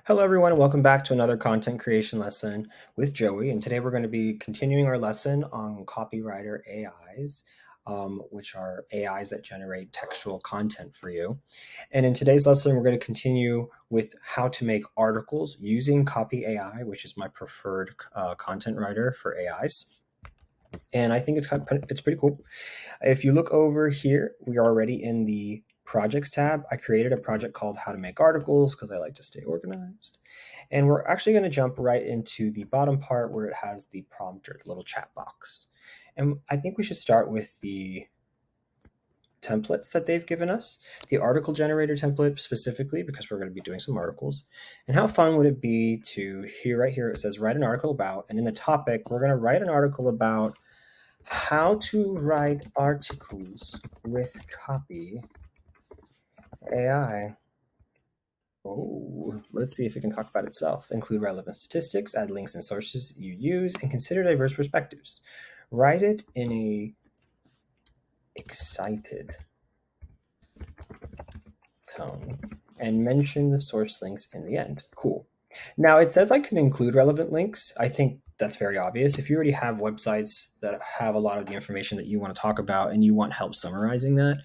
Hello, everyone. Welcome back to another content creation lesson with Joey. And today we're going to be continuing our lesson on copywriter AIs, which are AIs that generate textual content for you. And in today's lesson, we're going to continue with how to make articles using Copy AI, which is my preferred content writer for AIs. And I think it's pretty cool. If you look over here, we are already in the projects tab. I created a project called how to make articles because I like to stay organized. And we're actually going to jump right into the bottom part where it has the prompt or the little chat box. And I think we should start with the templates that they've given us, the article generator template specifically, because we're going to be doing some articles. And how fun would it be to right here, it says write an article about, and in the topic, we're going to write an article about how to write articles with Copy AI. Oh, let's see if it can talk about itself. Include relevant statistics, add links and sources you use, and consider diverse perspectives. Write it in a excited tone and mention the source links in the end. Cool. Now it says I can include relevant links. I think that's very obvious. If you already have websites that have a lot of the information that you want to talk about and you want help summarizing that,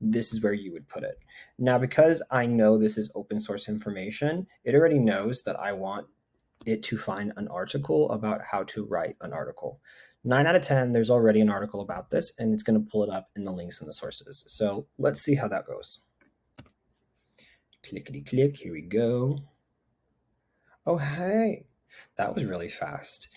this is where you would put it. Now, because I know this is open source information, it already knows that I want it to find an article about how to write an article. 9 out of 10, there's already an article about this, and it's going to pull it up in the links and the sources. So let's see how that goes. Clickety click, here we go. Oh, hey, that was really fast.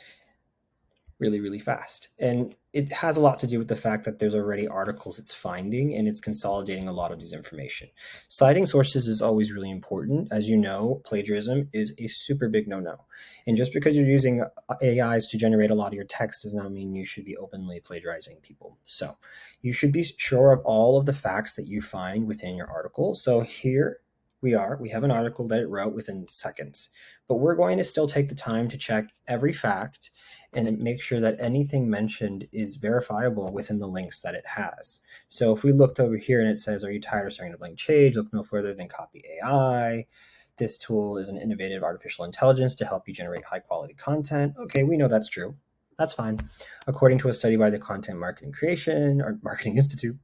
Really, really fast. And it has a lot to do with the fact that there's already articles it's finding and it's consolidating a lot of this information. Citing sources is always really important. As you know, plagiarism is a super big no-no. And just because you're using AIs to generate a lot of your text does not mean you should be openly plagiarizing people. So you should be sure of all of the facts that you find within your article. So here we have an article that it wrote within seconds, but we're going to still take the time to check every fact and make sure that anything mentioned is verifiable within the links that it has. So if we looked over here and it says, are you tired of staring at a blank page? Look no further than Copy AI. This tool is an innovative artificial intelligence to help you generate high quality content. Okay, we know that's true. That's fine. According to a study by the Content Marketing Creation or Marketing Institute,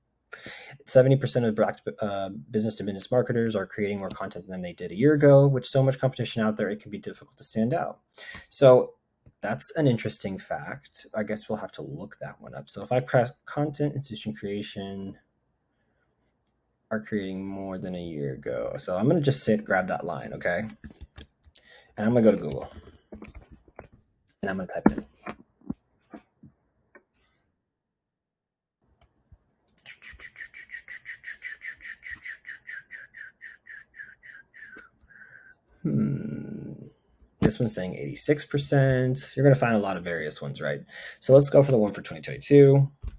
70% of business to business marketers are creating more content than they did a year ago. With so much competition out there, it can be difficult to stand out. So that's an interesting fact. I guess we'll have to look that one up. So if I press content institution creation are creating more than a year ago. So I'm going to just grab that line, okay? And I'm going to go to Google. And I'm going to type in. This one's saying 86%. You're going to find a lot of various ones, right? So let's go for the one for 2022. I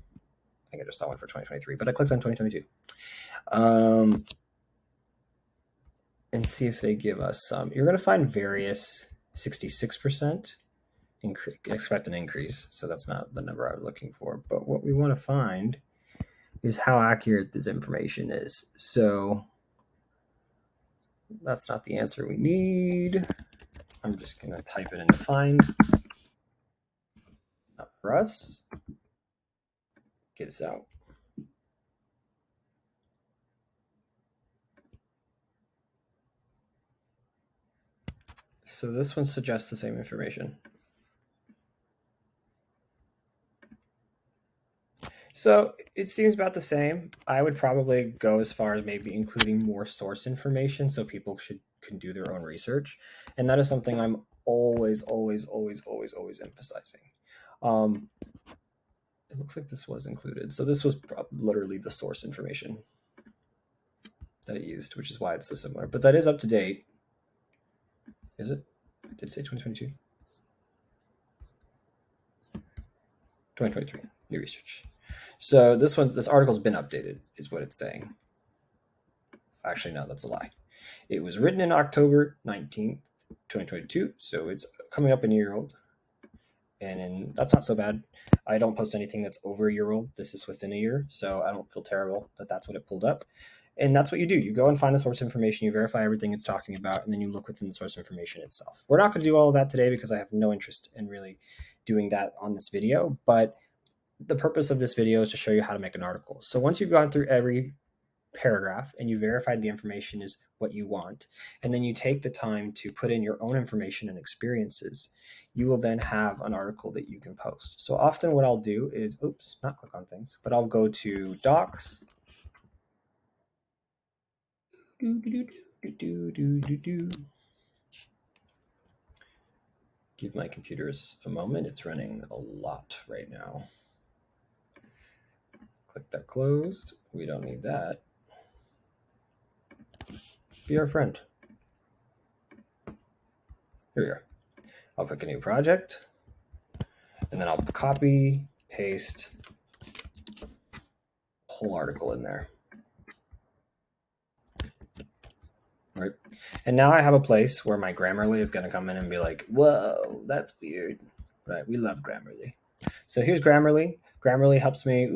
think I just saw one for 2023, but I clicked on 2022. And see if they give us some. You're going to find various 66%. Expect an increase. So that's not the number I was looking for. But what we want to find is how accurate this information is. So that's not the answer we need. I'm just going to type it in the find. Not for us. Get us out. So this one suggests the same information. So it seems about the same. I would probably go as far as maybe including more source information so people can do their own research. And that is something I'm always emphasizing. It looks like this was included. So this was literally the source information that it used, which is why it's so similar. But that is up to date. Is it? Did it say 2022? 2023, new research. So this article's been updated, is what it's saying. Actually, no, that's a lie. It was written in October 19th, 2022, so it's coming up a year old. And that's not so bad. I don't post anything that's over a year old. This is within a year, so I don't feel terrible that that's what it pulled up. And that's what you do. You go and find the source information, you verify everything it's talking about, and then you look within the source information itself. We're not going to do all of that today because I have no interest in really doing that on this video, but the purpose of this video is to show you how to make an article. So once you've gone through every paragraph and you verified the information is what you want, and then you take the time to put in your own information and experiences, you will then have an article that you can post. So often what I'll do is, not click on things, but I'll go to docs. Give my computers a moment. It's running a lot right now. Click that closed. We don't need that. Be our friend. Here we are. I'll click a new project, and then I'll copy, paste whole article in there. Right. And now I have a place where my Grammarly is going to come in and be like, whoa, that's weird. Right. We love Grammarly. So here's Grammarly. Grammarly helps me,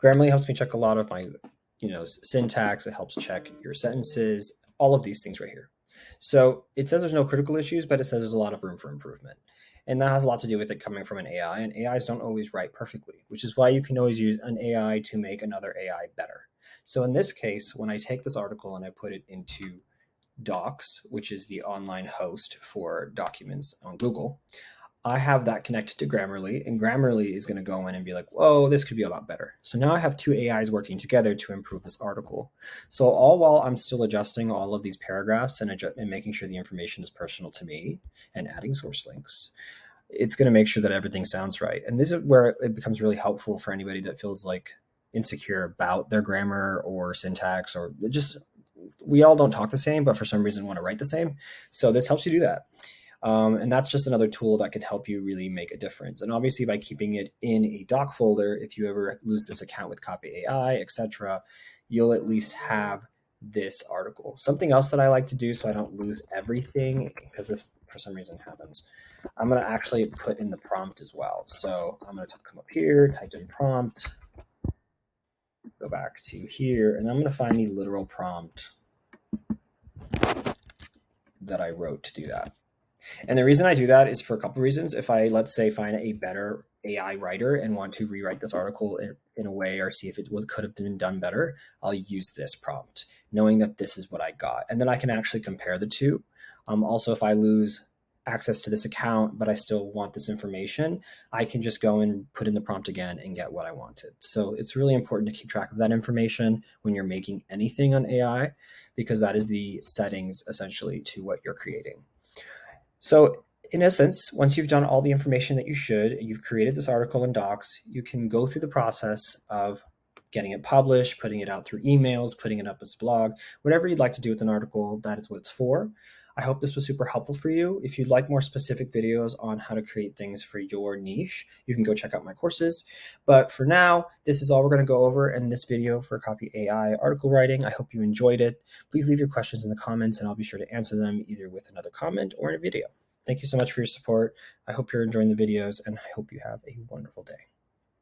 Grammarly helps me check a lot of my, syntax. It helps check your sentences, all of these things right here. So it says there's no critical issues, but it says there's a lot of room for improvement. And that has a lot to do with it coming from an AI, and AIs don't always write perfectly, which is why you can always use an AI to make another AI better. So in this case, when I take this article and I put it into Docs, which is the online host for documents on Google, I have that connected to Grammarly, and Grammarly is going to go in and be like, whoa, this could be a lot better. So now I have two AIs working together to improve this article. So all while I'm still adjusting all of these paragraphs and making sure the information is personal to me and adding source links, it's going to make sure that everything sounds right. And this is where it becomes really helpful for anybody that feels like insecure about their grammar or syntax, or just, we all don't talk the same, but for some reason want to write the same. So this helps you do that. And that's just another tool that can help you really make a difference. And obviously by keeping it in a doc folder, if you ever lose this account with Copy AI, etc., you'll at least have this article. Something else that I like to do so I don't lose everything, because this for some reason happens, I'm going to actually put in the prompt as well. So I'm going to come up here, type in prompt, go back to here, and I'm going to find the literal prompt that I wrote to do that. And the reason I do that is for a couple of reasons. If I, let's say, find a better AI writer and want to rewrite this article in a way, or see if it could have been done better, I'll use this prompt, knowing that this is what I got. And then I can actually compare the two. Also, if I lose access to this account, but I still want this information, I can just go and put in the prompt again and get what I wanted. So it's really important to keep track of that information when you're making anything on AI, because that is the settings essentially to what you're creating. So in essence, once you've done all the information that you should, you've created this article in Docs, you can go through the process of getting it published, putting it out through emails, putting it up as a blog, whatever you'd like to do with an article, that is what it's for. I hope this was super helpful for you. If you'd like more specific videos on how to create things for your niche, you can go check out my courses. But for now, this is all we're going to go over in this video for Copy AI article writing. I hope you enjoyed it. Please leave your questions in the comments, and I'll be sure to answer them either with another comment or in a video. Thank you so much for your support. I hope you're enjoying the videos, and I hope you have a wonderful day.